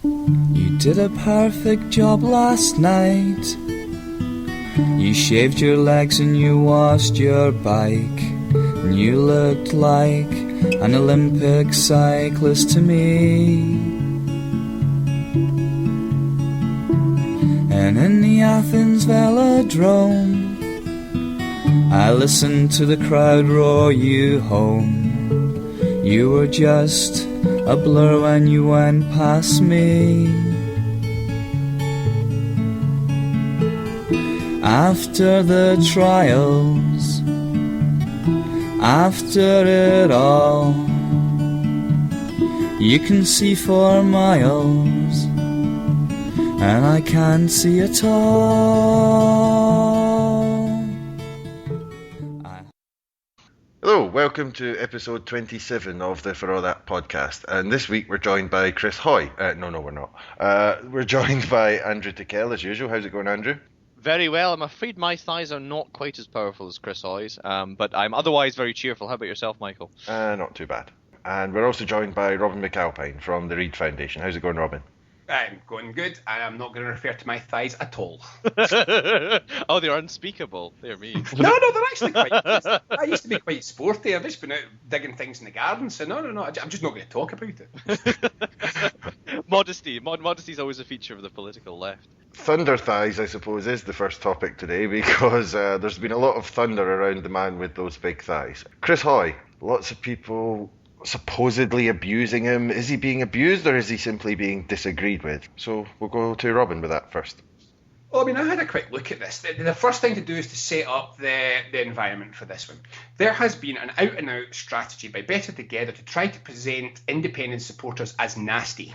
You did a perfect job last night. You shaved your legs and you washed your bike, and you looked like an Olympic cyclist to me. And in the Athens velodrome, I listened to the crowd roar you home. You were just a blur when you went past me. After the trials, after it all, you can see for miles, and I can't see at all. Hello, welcome to episode 27 of the For All That podcast. And this week we're joined by Chris Hoy. No, we're not. We're joined by Andrew Tickell as usual. How's it going, Andrew? Very well. I'm afraid my thighs are not quite as powerful as Chris Hoy's, but I'm otherwise very cheerful. How about yourself, Michael? Not too bad. And we're also joined by Robin McAlpine from the Reid Foundation. How's it going, Robin? I'm going good, and I'm not going to refer to my thighs at all. Oh, they're unspeakable. They're mean. No, they're actually quite nice. I used to be quite sporty. I've just been out digging things in the garden, so no. I'm just not going to talk about it. Modesty. Modesty is always a feature of the political left. Thunder thighs, I suppose, is the first topic today because there's been a lot of thunder around the man with those big thighs. Chris Hoy, lots of people supposedly abusing him. Is he being abused or is he simply being disagreed with? So we'll go to Robin with that first. Well, I mean, I had a quick look at this. The first thing to do is to set up the environment for this one. There has been an out-and-out strategy by Better Together to try to present independent supporters as nasty.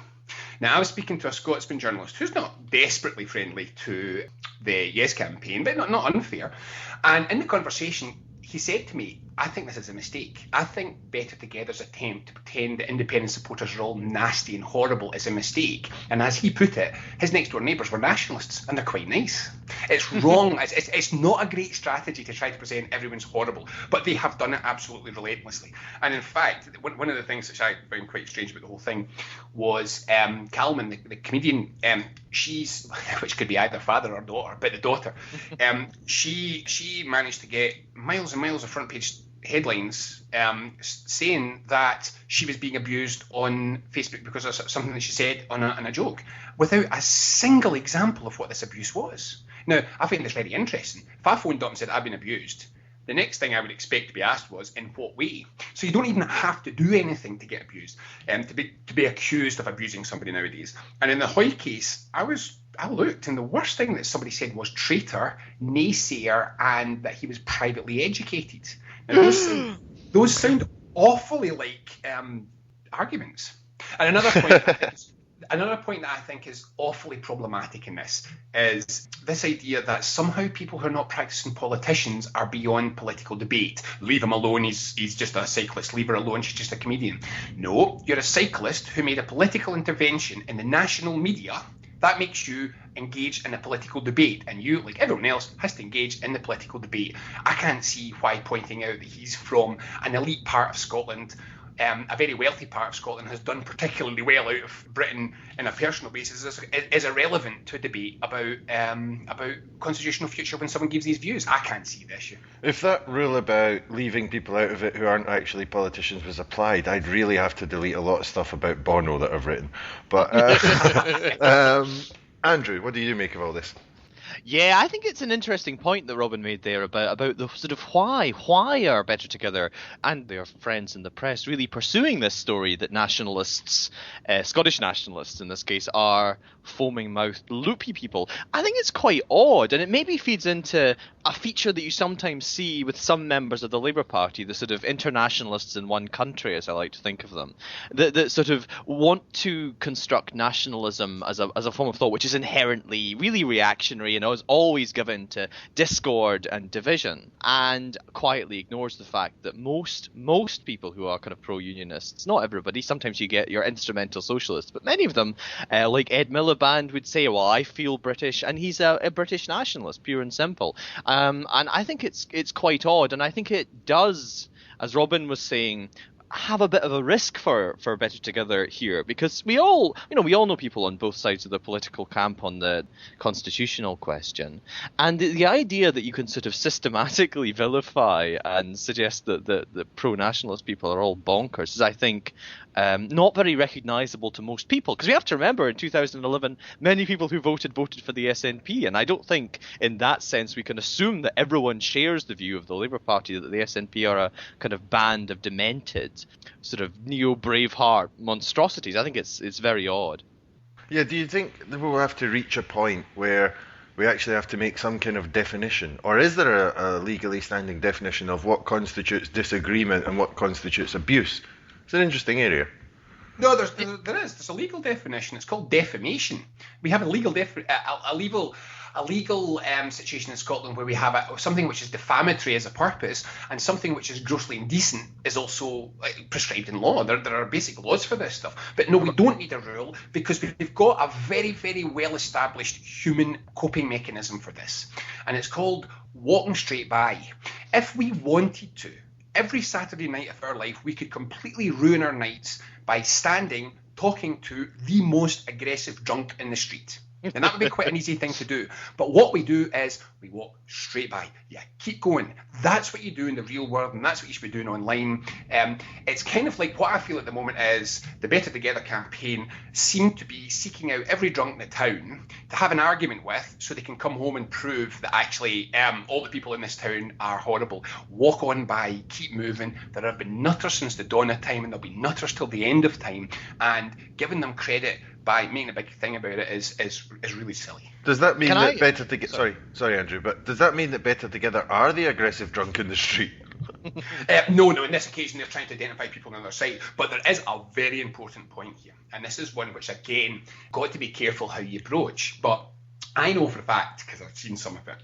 Now, I was speaking to a Scotsman journalist who's not desperately friendly to the Yes campaign, but not unfair. And in the conversation, he said to me, I think this is a mistake. I think Better Together's attempt to pretend that independent supporters are all nasty and horrible is a mistake. And as he put it, his next door neighbours were nationalists, and they're quite nice. It's wrong. It's not a great strategy to try to present everyone's horrible, but they have done it absolutely relentlessly. And in fact, one of the things which I found quite strange about the whole thing was Calman, the comedian, she's, which could be either father or daughter, but the daughter, she managed to get miles and miles of front page headlines saying that she was being abused on Facebook because of something that she said on a joke, without a single example of what this abuse was. Now, I find this very interesting. If I phoned up and said I've been abused, the next thing I would expect to be asked was, in what way? So you don't even have to do anything to get abused, to be accused of abusing somebody nowadays. And in the Hoy case, I looked, and the worst thing that somebody said was traitor, naysayer, and that he was privately educated. Now, those sound awfully like arguments. And another point that I think is awfully problematic in this is this idea that somehow people who are not practicing politicians are beyond political debate. Leave him alone, he's just a cyclist. Leave her alone, she's just a comedian. No, you're a cyclist who made a political intervention in the national media. That makes you engage in a political debate, and you, like everyone else, has to engage in the political debate. I can't see why pointing out that he's from an elite part of Scotland, a very wealthy part of Scotland, has done particularly well out of Britain in a personal basis is irrelevant to a debate about constitutional future when someone gives these views. I can't see the issue. If that rule about leaving people out of it who aren't actually politicians was applied, I'd really have to delete a lot of stuff about Bono that I've written. But Andrew, what do you make of all this? Yeah, I think it's an interesting point that Robin made there about the sort of why are Better Together and their friends in the press really pursuing this story that nationalists, Scottish nationalists in this case, are foaming-mouthed, loopy people. I think it's quite odd, and it maybe feeds into a feature that you sometimes see with some members of the Labour Party, the sort of internationalists in one country, as I like to think of them, that sort of want to construct nationalism as a form of thought which is inherently really reactionary and is always given to discord and division, and quietly ignores the fact that most people who are kind of pro-unionists, not everybody, sometimes you get your instrumental socialists, but many of them, like Ed Miliband, would say, well, I feel British, and he's a British nationalist, pure and simple. And I think it's quite odd, and I think it does, as Robin was saying, have a bit of a risk for Better Together here, because we all know people on both sides of the political camp on the constitutional question, and the idea that you can sort of systematically vilify and suggest that the pro-nationalist people are all bonkers is, I think, not very recognisable to most people, because we have to remember in 2011 many people who voted for the SNP, and I don't think in that sense we can assume that everyone shares the view of the Labour Party that the SNP are a kind of band of demented sort of neo-Braveheart monstrosities. I think it's very odd. Yeah, do you think that we'll have to reach a point where we actually have to make some kind of definition, or is there a legally standing definition of what constitutes disagreement and what constitutes abuse? It's an interesting area. No, there is. There's a legal definition. It's called defamation. We have a legal situation in Scotland where we have something which is defamatory as a purpose, and something which is grossly indecent is also prescribed in law. There are basic laws for this stuff. But no, we don't need a rule, because we've got a very, very well-established human coping mechanism for this, and it's called walking straight by. If we wanted to, every Saturday night of our life, we could completely ruin our nights by talking to the most aggressive drunk in the street. And that would be quite an easy thing to do. But what we do is we walk straight by. Yeah, keep going. That's what you do in the real world, and that's what you should be doing online. It's kind of like what I feel at the moment is the Better Together campaign seem to be seeking out every drunk in the town to have an argument with, so they can come home and prove that actually all the people in this town are horrible. Walk on by, keep moving. There have been nutters since the dawn of time, and there'll be nutters till the end of time. And giving them credit by making a big thing about it is really silly. Does that mean Better Together? Sorry, Andrew, but does that mean that Better Together are the aggressive drunk in the street? No. In this occasion, they're trying to identify people on their side. But there is a very important point here, and this is one which, again, got to be careful how you broach. But I know for a fact, because I've seen some of it,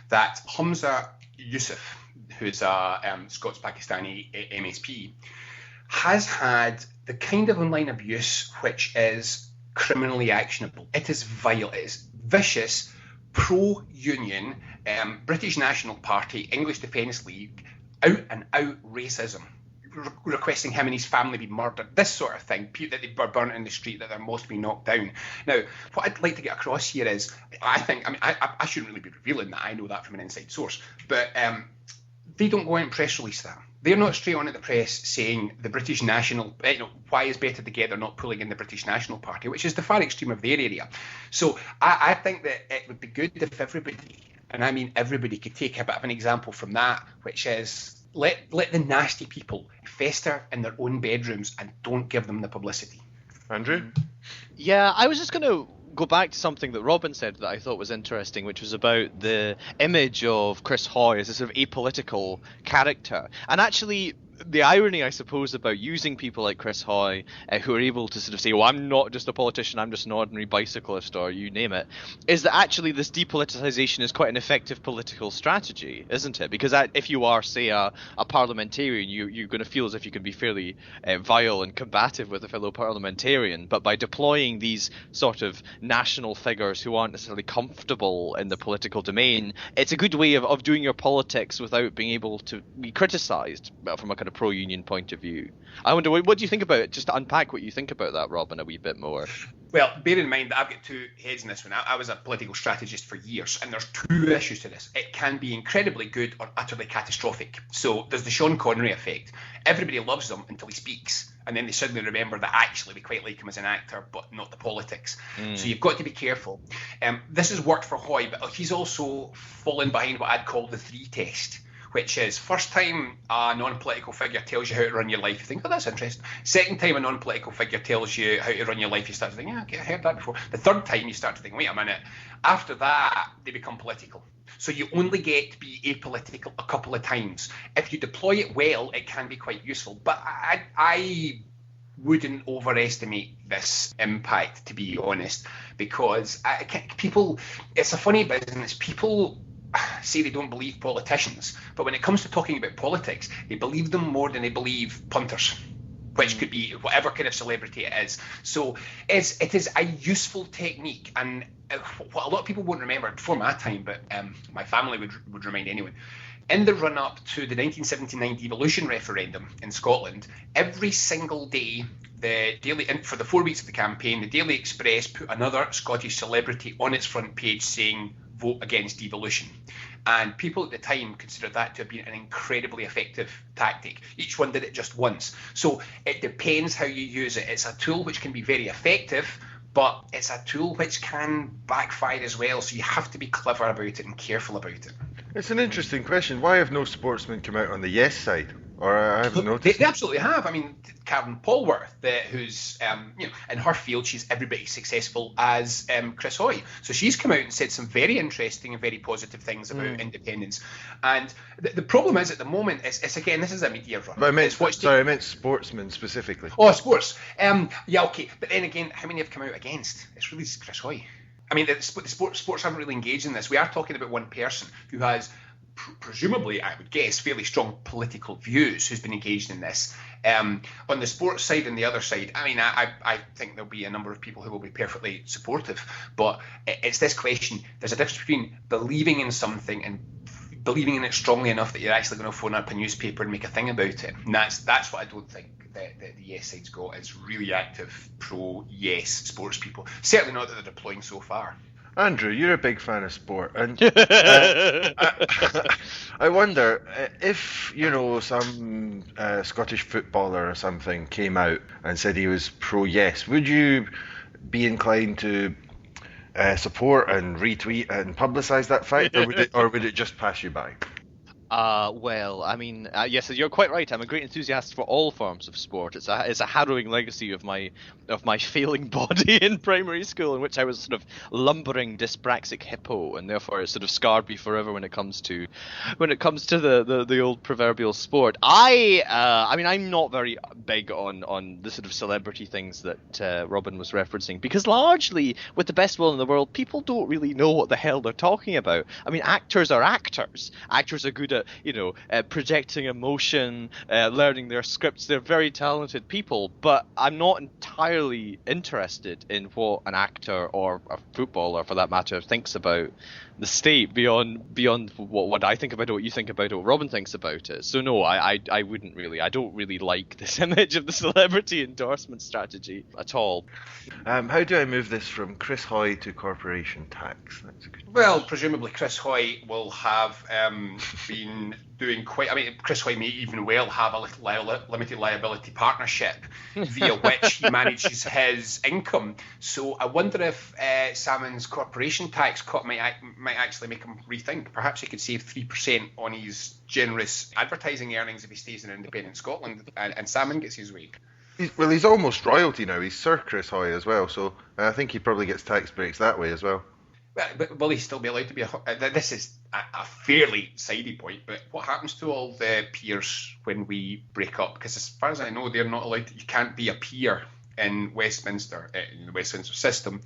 that Humza Yusuf, who's a Scots-Pakistani MSP, has had the kind of online abuse which is criminally actionable. It is vile, it is vicious, pro-union, British National Party, English Defence League, out and out racism, requesting him and his family be murdered, this sort of thing, that they were burnt in the street, that they're most be knocked down. Now, what I'd like to get across here is, I shouldn't really be revealing that, I know that from an inside source, but they don't go out and press release that. They're not straight on at the press saying the British National, why is Better Together not pulling in the British National Party, which is the far extreme of their area. So I think that it would be good if everybody, and I mean everybody, could take a bit of an example from that, which is let the nasty people fester in their own bedrooms and don't give them the publicity. Andrew? Yeah, I was just going to go back to something that Robin said that I thought was interesting, which was about the image of Chris Hoy as a sort of apolitical character. And actually, the irony, I suppose, about using people like Chris Hoy, who are able to sort of say, well, I'm not just a politician, I'm just an ordinary bicyclist, or you name it, is that actually this depoliticization is quite an effective political strategy, isn't it? Because if you are, say, a parliamentarian, you're going to feel as if you can be fairly vile and combative with a fellow parliamentarian, but by deploying these sort of national figures who aren't necessarily comfortable in the political domain, it's a good way of doing your politics without being able to be criticised from a kind of pro-union point of view. I wonder, what do you think about it? Just to unpack what you think about that, Robin, a wee bit more. Well, bear in mind that I've got two heads in this one. I was a political strategist for years, and there's two issues to this. It can be incredibly good or utterly catastrophic. So there's the Sean Connery effect. Everybody loves him until he speaks, and then they suddenly remember that actually we quite like him as an actor, but not the politics. So you've got to be careful. This has worked for Hoy, but he's also fallen behind what I'd call the 3 test, which is first time a non-political figure tells you how to run your life, you think, oh, that's interesting. Second time a non-political figure tells you how to run your life, you start to think, yeah, okay, I heard that before. The third time you start to think, wait a minute. After that, they become political. So you only get to be apolitical a couple of times. If you deploy it well, it can be quite useful. But I wouldn't overestimate this impact, to be honest, because people, it's a funny business. People say they don't believe politicians, but when it comes to talking about politics, they believe them more than they believe punters, which could be whatever kind of celebrity it is. So it is a useful technique, and what a lot of people won't remember before my time, but my family would remind anyone, in the run-up to the 1979 devolution referendum in Scotland, every single day, for the 4 weeks of the campaign, the Daily Express put another Scottish celebrity on its front page saying, "Vote against devolution." And people at the time considered that to have been an incredibly effective tactic. Each one did it just once. So it depends how you use it. It's a tool which can be very effective, but it's a tool which can backfire as well. So you have to be clever about it and careful about it. It's an interesting question. Why have no sportsmen come out on the yes side? Or I haven't noticed. They absolutely have. I mean, Karen Polwarth, who's in her field, she's every bit as successful as Chris Hoy. So she's come out and said some very interesting and very positive things about independence. And the problem is at the moment, it's again, this is a media run. But I meant sportsmen specifically. Oh, sports. Yeah, okay. But then again, how many have come out against? It's really just Chris Hoy. I mean, the sports haven't really engaged in this. We are talking about one person who has presumably, I would guess, fairly strong political views who's been engaged in this. On the sports side and the other side, I mean, I think there'll be a number of people who will be perfectly supportive, but it's this question. There's a difference between believing in something and believing in it strongly enough that you're actually going to phone up a newspaper and make a thing about it. And that's what I don't think that the yes side's got, is really active pro-yes sports people. Certainly not that they're deploying so far. Andrew, you're a big fan of sport, and I wonder if, some Scottish footballer or something came out and said he was pro-yes, would you be inclined to support and retweet and publicise that fact, or would it just pass you by? Well, I mean, yes, you're quite right. I'm a great enthusiast for all forms of sport. It's a harrowing legacy of my failing body in primary school, in which I was sort of lumbering dyspraxic hippo, and therefore it sort of scarred me forever when it comes to the old proverbial sport. I mean, I'm not very big on the sort of celebrity things that Robin was referencing, because largely, with the best will in the world, people don't really know what the hell they're talking about. I mean, actors are actors. Actors are good at projecting emotion, learning their scripts. They're very talented people, but I'm not entirely interested in what an actor or a footballer, for that matter, thinks about the state beyond what I think about it, what you think about it, what Robin thinks about it. So no, I wouldn't really. I don't really like this image of the celebrity endorsement strategy at all. How do I move this from Chris Hoy to corporation tax? That's a good. Well, presumably Chris Hoy will have been doing quite. I mean, Chris Hoy may even well have a little limited liability partnership via which he manages his income. So I wonder if Salmon's corporation tax cut might actually make him rethink. Perhaps he could save 3% on his generous advertising earnings if he stays in independent Scotland and Salmon gets his way. He's almost royalty now. He's Sir Chris Hoy as well, so I think he probably gets tax breaks that way as well. But will he still be allowed to be this is a fairly sidey point, but what happens to all the peers when we break up? Because as far as I know, they're not allowed you can't be a peer in Westminster, in the Westminster system,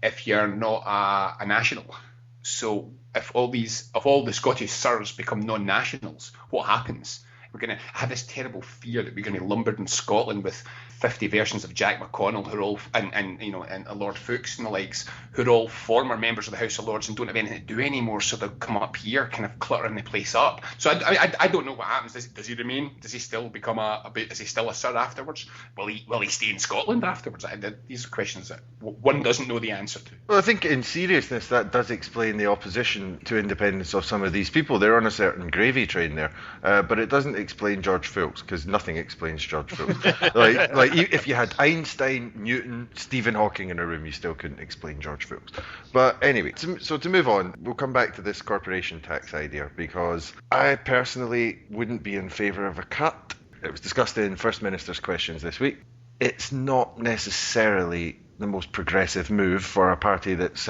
if you're not a national. So if all the Scottish sirs become non-nationals, what happens? We're going to have this terrible fear that we're going to be lumbered in Scotland with 50 versions of Jack McConnell, who are all and Lord Foulkes and the likes, who are all former members of the House of Lords and don't have anything to do anymore, so they'll come up here, kind of cluttering the place up. So I don't know what happens. Does he remain? Does he still become is he still a sir afterwards? Will he stay in Scotland afterwards? These are questions that one doesn't know the answer to. Well, I think in seriousness, that does explain the opposition to independence of some of these people. They're on a certain gravy train there, but it doesn't explain George Foulkes, because nothing explains George Foulkes. like if you had Einstein, Newton, Stephen Hawking in a room, you still couldn't explain George Foulkes. But anyway, so to move on, we'll come back to this corporation tax idea, because I personally wouldn't be in favour of a cut. It was discussed in First Minister's questions this week. It's not necessarily the most progressive move for a party that's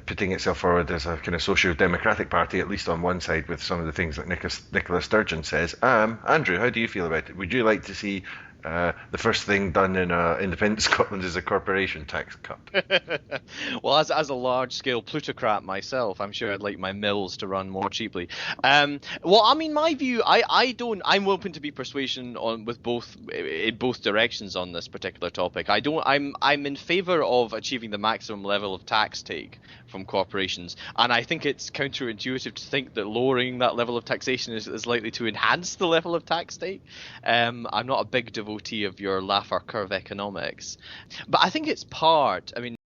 putting itself forward as a kind of socio-democratic party, at least on one side, with some of the things that Nicola Sturgeon says. Andrew, how do you feel about it? Would you like to see The first thing done in independent Scotland is a corporation tax cut. Well, as a large-scale plutocrat myself, I'm sure I'd like my mills to run more cheaply. Well, I mean, my view, I'm open to be persuasion in both directions on this particular topic. I'm in favour of achieving the maximum level of tax take from corporations, and I think it's counterintuitive to think that lowering that level of taxation is likely to enhance the level of tax take. I'm not a big devotee of your Laffer curve economics, but I think it's part. I mean,